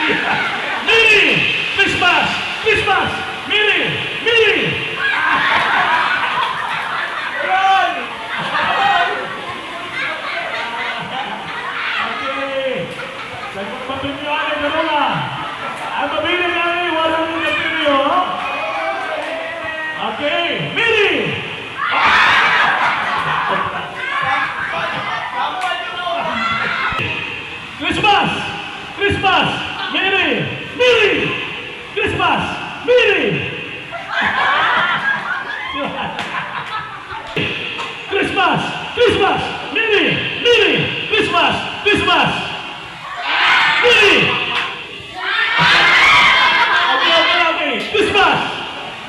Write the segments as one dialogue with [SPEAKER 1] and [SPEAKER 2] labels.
[SPEAKER 1] Merry Christmas! Christmas! Merry! Merry! Yan! Okay. Sagot pa rin nyo ay Garola. Ang mabili ay walang nagpinyo. Okay. Merry! Christmas! Christmas! Merry! Merry! Christmas! Merry! Christmas! Christmas! Merry! Merry! Christmas! Christmas! Merry! Okay. Christmas!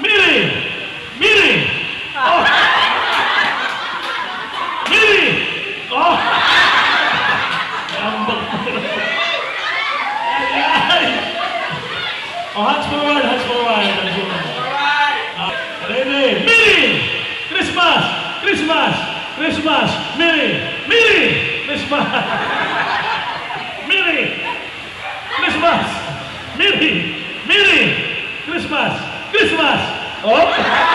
[SPEAKER 1] Merry! Merry! Oh! Merry! Oh! Oh, hands forward, hands forward, hands forward. Ready? Merry Christmas! Christmas! Christmas! Merry! Merry Christmas! Merry Christmas! Merry! Merry Christmas! Christmas! Oh!